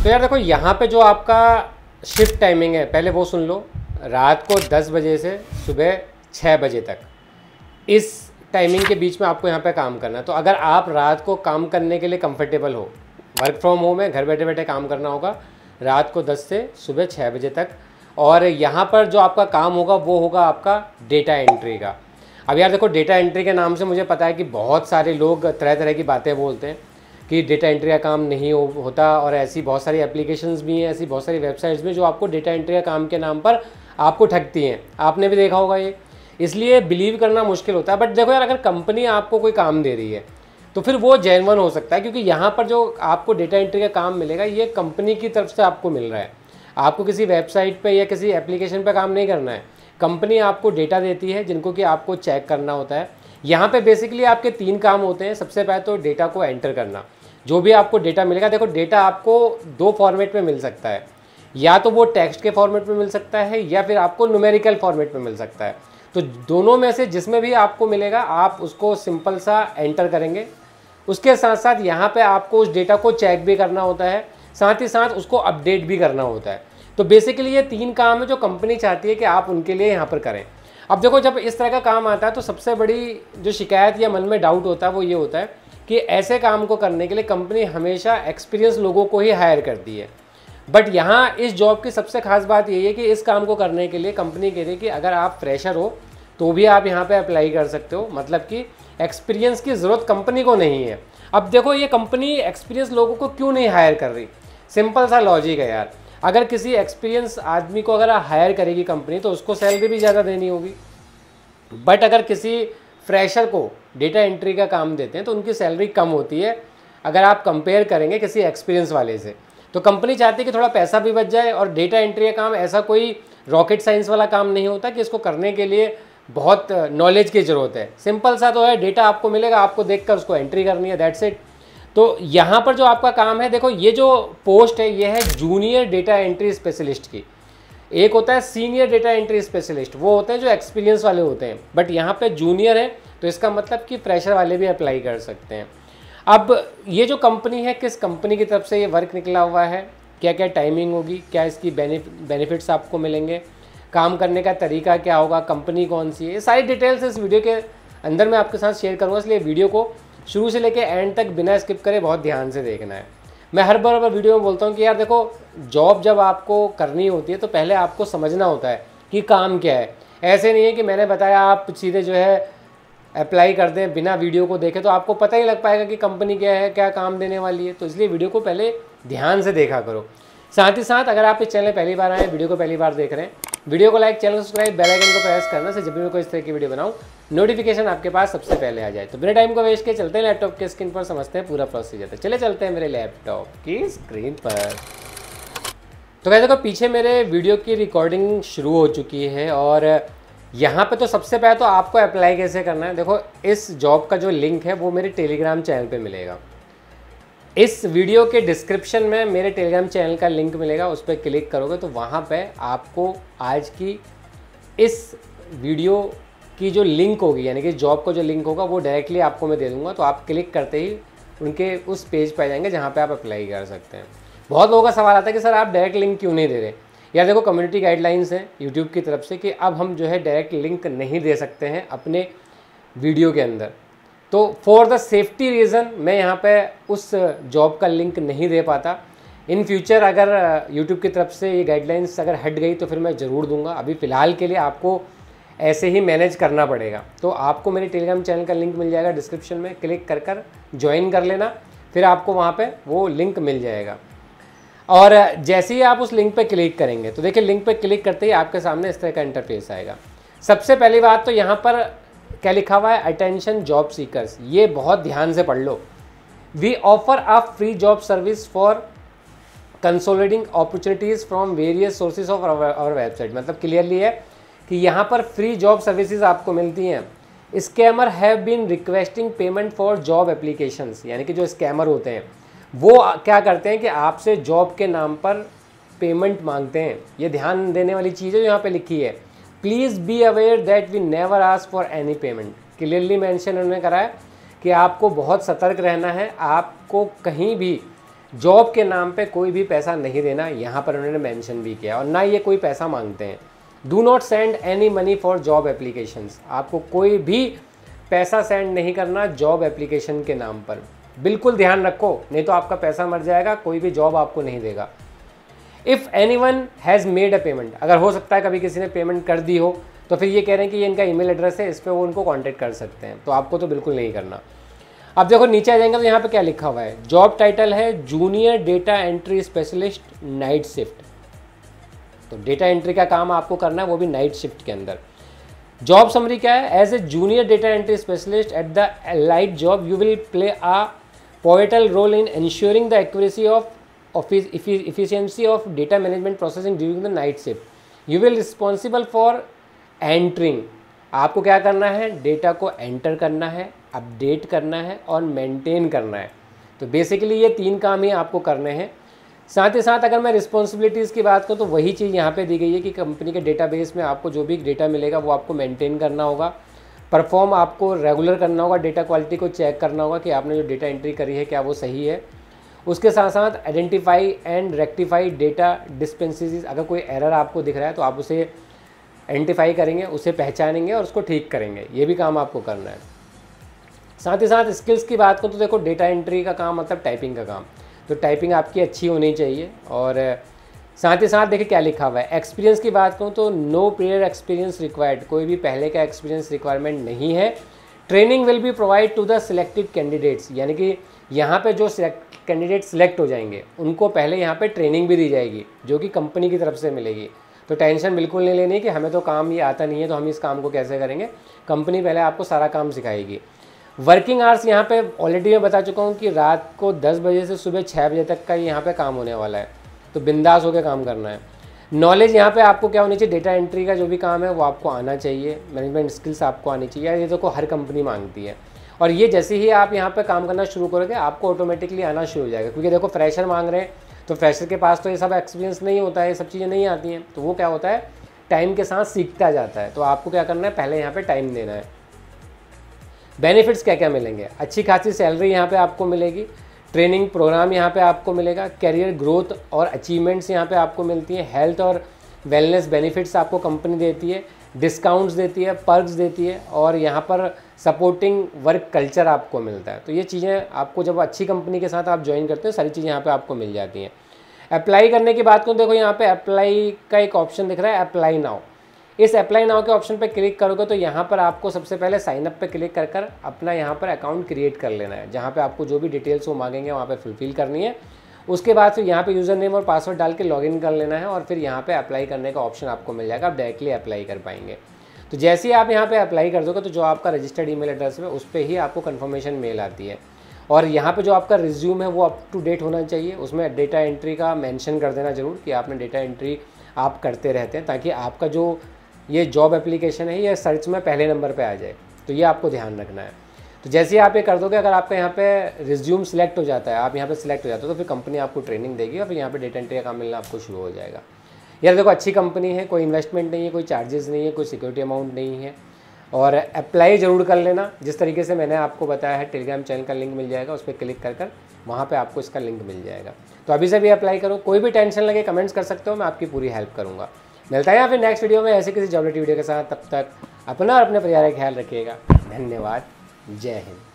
तो यार देखो यहाँ पे जो आपका शिफ्ट टाइमिंग है पहले वो सुन लो। रात को 10 बजे से सुबह 6 बजे तक, इस टाइमिंग के बीच में आपको यहाँ पे काम करना है। तो अगर आप रात को काम करने के लिए कंफर्टेबल हो, वर्क फ्रॉम होम है, घर बैठे बैठे काम करना होगा रात को 10 से सुबह 6 बजे तक। और यहाँ पर जो आपका काम होगा वो होगा आपका डेटा एंट्री का। अब यार देखो, डेटा एंट्री के नाम से मुझे पता है कि बहुत सारे लोग तरह तरह की बातें बोलते हैं कि डेटा एंट्री का काम नहीं होता, और ऐसी बहुत सारी एप्लीकेशंस भी हैं, ऐसी बहुत सारी वेबसाइट्स भी जो आपको डेटा एंट्री का काम के नाम पर आपको ठगती हैं। आपने भी देखा होगा ये, इसलिए बिलीव करना मुश्किल होता है। बट देखो यार, अगर कंपनी आपको कोई काम दे रही है तो फिर वो जेन्युइन हो सकता है, क्योंकि यहाँ पर जो आपको डेटा एंट्री का काम मिलेगा ये कंपनी की तरफ से आपको मिल रहा है। आपको किसी वेबसाइट पे या किसी एप्लीकेशन पे काम नहीं करना है। कंपनी आपको डेटा देती है जिनको कि आपको चेक करना होता है। यहाँ पे बेसिकली आपके 3 काम होते हैं। सबसे पहले तो डेटा को एंटर करना। जो भी आपको डेटा मिलेगा, देखो डेटा आपको 2 फॉर्मेट में मिल सकता है, या तो वो टेक्स्ट के फॉर्मेट में मिल सकता है या फिर आपको न्यूमेरिकल फॉर्मेट में मिल सकता है। तो दोनों में से जिसमें भी आपको मिलेगा आप उसको सिंपल सा एंटर करेंगे। उसके साथ साथ यहाँ पे आपको उस डेटा को चेक भी करना होता है, साथ ही साथ उसको अपडेट भी करना होता है। तो बेसिकली ये 3 काम है जो कंपनी चाहती है कि आप उनके लिए यहाँ पर करें। अब देखो, जब इस तरह का काम आता है तो सबसे बड़ी जो शिकायत या मन में डाउट होता है वो ये होता है कि ऐसे काम को करने के लिए कंपनी हमेशा एक्सपीरियंस लोगों को ही हायर करती है। बट यहाँ इस जॉब की सबसे खास बात यही है कि इस काम को करने के लिए कंपनी कह रही है कि अगर आप फ्रेशर हो तो भी आप यहाँ पे अप्लाई कर सकते हो। मतलब कि एक्सपीरियंस की ज़रूरत कंपनी को नहीं है। अब देखो, ये कंपनी एक्सपीरियंस लोगों को क्यों नहीं हायर कर रही? सिंपल सा लॉजिक है यार। अगर किसी एक्सपीरियंस आदमी को अगर हायर करेगी कंपनी तो उसको सैलरी भी ज़्यादा देनी होगी। बट अगर किसी फ्रेशर को डेटा एंट्री का काम देते हैं तो उनकी सैलरी कम होती है अगर आप कंपेयर करेंगे किसी एक्सपीरियंस वाले से। तो कंपनी चाहती है कि थोड़ा पैसा भी बच जाए। और डेटा एंट्री का काम ऐसा कोई रॉकेट साइंस वाला काम नहीं होता कि इसको करने के लिए बहुत नॉलेज की ज़रूरत है। सिंपल सा तो है, डेटा आपको मिलेगा, आपको देखकर उसको एंट्री करनी है, दैट्स इट। तो यहाँ पर जो आपका काम है, देखो ये जो पोस्ट है ये है जूनियर डेटा एंट्री स्पेशलिस्ट की। एक होता है सीनियर डेटा एंट्री स्पेशलिस्ट, वो होते हैं जो एक्सपीरियंस वाले होते हैं। बट यहाँ पे जूनियर है तो इसका मतलब कि फ्रेशर वाले भी अप्लाई कर सकते हैं। अब ये जो कंपनी है, किस कंपनी की तरफ से ये वर्क निकला हुआ है, क्या क्या टाइमिंग होगी, क्या इसकी बेनिफिट्स आपको मिलेंगे, काम करने का तरीका क्या होगा, कंपनी कौन सी है, ये सारी डिटेल्स इस वीडियो के अंदर मैं आपके साथ शेयर करूँगा। इसलिए वीडियो को शुरू से लेकर एंड तक बिना स्किप करे बहुत ध्यान से देखना है। मैं हर बार वीडियो में बोलता हूँ कि यार देखो, जॉब जब आपको करनी होती है तो पहले आपको समझना होता है कि काम क्या है। ऐसे नहीं है कि मैंने बताया आप सीधे जो है अप्लाई कर दें बिना वीडियो को देखे, तो आपको पता ही लग पाएगा कि कंपनी क्या है, क्या काम देने वाली है। तो इसलिए वीडियो को पहले ध्यान से देखा करो। साथ ही साथ अगर आप इस चैनल पहली बार आए, वीडियो को पहली बार देख रहे हैं, वीडियो को like, channel subscribe, bell icon को प्रेस करना से जब भी मैं कोई इस तरह की वीडियो बनाऊं नोटिफिकेशन आपके पास सबसे पहले आ जाए। तो बिना टाइम को वेस्ट किए चलते हैं लैपटॉप के स्क्रीन पर, समझते हैं पूरा प्रोसीजर। तो चले चलते हैं मेरे लैपटॉप की स्क्रीन पर। तो वैसे देखो, पीछे मेरे वीडियो की रिकॉर्डिंग शुरू हो चुकी है और यहाँ पे तो सबसे पहले तो आपको अप्लाई कैसे करना है। देखो, इस जॉब का जो लिंक है वो मेरे टेलीग्राम चैनल पे मिलेगा। इस वीडियो के डिस्क्रिप्शन में मेरे टेलीग्राम चैनल का लिंक मिलेगा, उस पर क्लिक करोगे तो वहाँ पे आपको आज की इस वीडियो की जो लिंक होगी, यानी कि जॉब का जो लिंक होगा वो डायरेक्टली आपको मैं दे दूँगा। तो आप क्लिक करते ही उनके उस पेज पर जाएंगे जहाँ पर आप अप्लाई कर सकते हैं। बहुत लोगों का सवाल आता है कि सर आप डायरेक्ट लिंक क्यों नहीं दे रहे। यार देखो, कम्युनिटी गाइडलाइंस हैं यूट्यूब की तरफ से कि अब हम जो है डायरेक्ट लिंक नहीं दे सकते हैं अपने वीडियो के अंदर। तो फॉर द सेफ्टी रीज़न मैं यहाँ पे उस जॉब का लिंक नहीं दे पाता। इन फ्यूचर अगर यूट्यूब की तरफ से ये गाइडलाइंस अगर हट गई तो फिर मैं ज़रूर दूंगा। अभी फ़िलहाल के लिए आपको ऐसे ही मैनेज करना पड़ेगा। तो आपको मेरे टेलीग्राम चैनल का लिंक मिल जाएगा डिस्क्रिप्शन में, क्लिक कर ज्वाइन कर लेना, फिर आपको वहाँ पर वो लिंक मिल जाएगा। और जैसे ही आप उस लिंक पे क्लिक करेंगे तो देखिए, लिंक पे क्लिक करते ही आपके सामने इस तरह का इंटरफेस आएगा। सबसे पहली बात तो यहाँ पर क्या लिखा हुआ है, अटेंशन जॉब सीकर्स। ये बहुत ध्यान से पढ़ लो। We offer a free job service for consolidating opportunities from various sources of our website. मतलब क्लियरली है कि यहाँ पर फ्री जॉब सर्विसेज आपको मिलती हैं। Scammer have been requesting payment for job applications, यानी कि जो स्कैमर होते हैं वो क्या करते हैं कि आपसे जॉब के नाम पर पेमेंट मांगते हैं। ये ध्यान देने वाली चीज़ है जो यहाँ पे लिखी है। Please be aware that we never ask for any payment. Clearly mention उन्होंने करा है कि आपको बहुत सतर्क रहना है। आपको कहीं भी जॉब के नाम पे कोई भी पैसा नहीं देना, यहाँ पर उन्होंने मेंशन भी किया, और ना ये कोई पैसा मांगते हैं। Do not send any money for job applications, आपको कोई भी पैसा सेंड नहीं करना जॉब एप्लीकेशन के नाम पर, बिल्कुल ध्यान रखो, नहीं तो आपका पैसा मर जाएगा, कोई भी जॉब आपको नहीं देगा। If any one has made a payment, अगर हो सकता है कभी किसी ने पेमेंट कर दी हो तो फिर ये कह रहे हैं कि ये इनका ईमेल एड्रेस है, इस पर वो उनको कांटेक्ट कर सकते हैं, तो आपको तो बिल्कुल नहीं करना। अब देखो नीचे आ जाएंगे तो यहाँ पे क्या लिखा हुआ है, जॉब टाइटल है junior data entry specialist night shift. तो डेटा एंट्री का काम आपको करना है, वो भी नाइट शिफ्ट के अंदर। जॉब समरी क्या है, as a junior data entry specialist at the allied job you will play a pivotal role in ensuring the accuracy of efficiency of data management processing during the night shift. You will responsible for entering, आपको क्या करना है, data को enter करना है, update करना है और मेंटेन करना है। तो बेसिकली ये 3 काम ही आपको करने हैं। साथ ही साथ अगर मैं रिस्पॉन्सिबिलिटीज़ की बात करूँ तो वही चीज़ यहाँ पे दी गई है कि कंपनी के डेटाबेस में आपको जो भी डेटा मिलेगा वो आपको मेंटेन करना होगा, परफॉर्म आपको रेगुलर करना होगा, डेटा क्वालिटी को चेक करना होगा कि आपने जो डेटा एंट्री करी है क्या वो सही है। उसके साथ साथ आइडेंटिफाई एंड रेक्टिफाई डेटा डिस्पेंसेस, अगर कोई एरर आपको दिख रहा है तो आप उसे आइडेंटिफाई करेंगे, उसे पहचानेंगे और उसको ठीक करेंगे, ये भी काम आपको करना है। साथ ही साथ स्किल्स की बात करूँ तो देखो डेटा एंट्री का काम मतलब टाइपिंग का काम, तो टाइपिंग आपकी अच्छी होनी चाहिए। और साथ ही साथ देखिए क्या लिखा हुआ है, एक्सपीरियंस की बात करूँ तो नो प्रियर एक्सपीरियंस रिक्वायर्ड, कोई भी पहले का एक्सपीरियंस रिक्वायरमेंट नहीं है। Training will be provide to the selected candidates, यानी कि यहाँ पे जो कैंडिडेट सिलेक्ट हो जाएंगे उनको पहले यहाँ पे ट्रेनिंग भी दी जाएगी जो कि कंपनी की तरफ से मिलेगी। तो टेंशन बिल्कुल नहीं लेनी कि हमें तो काम ये आता नहीं है तो हम इस काम को कैसे करेंगे, कंपनी पहले आपको सारा काम सिखाएगी। वर्किंग आवर्स यहाँ पे ऑलरेडी मैं बता चुका हूँ कि रात को 10 बजे से सुबह 6 बजे तक का यहाँ पे काम होने वाला है, तो बिंदास होकर काम करना है। नॉलेज यहाँ पे आपको क्या होनी चाहिए, डेटा एंट्री का जो भी काम है वो आपको आना चाहिए, मैनेजमेंट स्किल्स आपको आनी चाहिए, ये तो हर कंपनी मांगती है। और ये जैसे ही आप यहाँ पे काम करना शुरू करोगे आपको ऑटोमेटिकली आना शुरू हो जाएगा, क्योंकि देखो फ्रेशर मांग रहे हैं तो फ्रेशर के पास तो ये सब एक्सपीरियंस नहीं होता है, ये सब चीज़ें नहीं आती हैं, तो वो क्या होता है टाइम के साथ सीखता जाता है। तो आपको क्या करना है, पहले यहाँ पे टाइम देना है। बेनिफिट्स क्या क्या मिलेंगे, अच्छी खासी सैलरी यहाँ पे आपको मिलेगी, ट्रेनिंग प्रोग्राम यहाँ पे आपको मिलेगा, करियर ग्रोथ और अचीवमेंट्स यहाँ पे आपको मिलती हैं, हेल्थ और वेलनेस बेनिफिट्स आपको कंपनी देती है, डिस्काउंट्स देती है, पर्क्स देती है, और यहाँ पर सपोर्टिंग वर्क कल्चर आपको मिलता है। तो ये चीज़ें आपको जब अच्छी कंपनी के साथ आप ज्वाइन करते हैं सारी चीज़ें यहाँ पे आपको मिल जाती हैं। अप्लाई करने की बात करूँ, देखो यहाँ पे अप्लाई का एक ऑप्शन दिख रहा है, अप्लाई नाउ। इस अप्लाई नाउ के ऑप्शन पे क्लिक करोगे तो यहाँ पर आपको सबसे पहले साइनअप पे क्लिक कर कर अपना यहाँ पर अकाउंट क्रिएट कर लेना है, जहाँ पे आपको जो भी डिटेल्स वो मांगेंगे वहाँ पे फुलफिल करनी है। उसके बाद फिर यहाँ पे यूज़र नेम और पासवर्ड डाल के लॉगिन कर लेना है, और फिर यहाँ पे अप्लाई करने का ऑप्शन आपको मिल जाएगा, आप डायरेक्टली अप्लाई कर पाएंगे। तो जैसे ही आप यहाँ पे अप्लाई कर दोगे तो जो आपका रजिस्टर्ड ईमेल एड्रेस है उस पर ही आपको कन्फर्मेशन मेल आती है, और यहाँ पे जो आपका रिज्यूम है वो अप टू डेट होना चाहिए, उसमें डेटा एंट्री का मेंशन कर देना जरूर कि आपने डेटा एंट्री आप करते रहते हैं, ताकि आपका जो ये जॉब एप्लीकेशन है ये सर्च में पहले नंबर पे आ जाए। तो ये आपको ध्यान रखना है। तो जैसे ही आप ये कर दोगे, अगर आपका यहाँ पे रिज्यूम सिलेक्ट हो जाता है, आप यहाँ पे सिलेक्ट हो जाते हो, तो फिर कंपनी आपको ट्रेनिंग देगी और फिर यहाँ पे डेटा एंट्री का काम मिलना आपको शुरू हो जाएगा। यार देखो अच्छी कंपनी है, कोई इन्वेस्टमेंट नहीं है, कोई चार्जेस नहीं है, कोई सिक्योरिटी अमाउंट नहीं है, और अप्लाई ज़रूर कर लेना जिस तरीके से मैंने आपको बताया है। टेलीग्राम चैनल का लिंक मिल जाएगा, उस पर क्लिक कर कर वहाँ पर आपको इसका लिंक मिल जाएगा। तो अभी से भी अप्लाई करो, कोई भी टेंशन लगे कमेंट्स कर सकते हो, मैं आपकी पूरी हेल्प करूँगा। मिलता है या फिर नेक्स्ट वीडियो में ऐसे किसी जॉब रिलेटेड वीडियो के साथ, तब तक अपना और अपने परिवार का ख्याल रखिएगा। धन्यवाद, जय हिंद।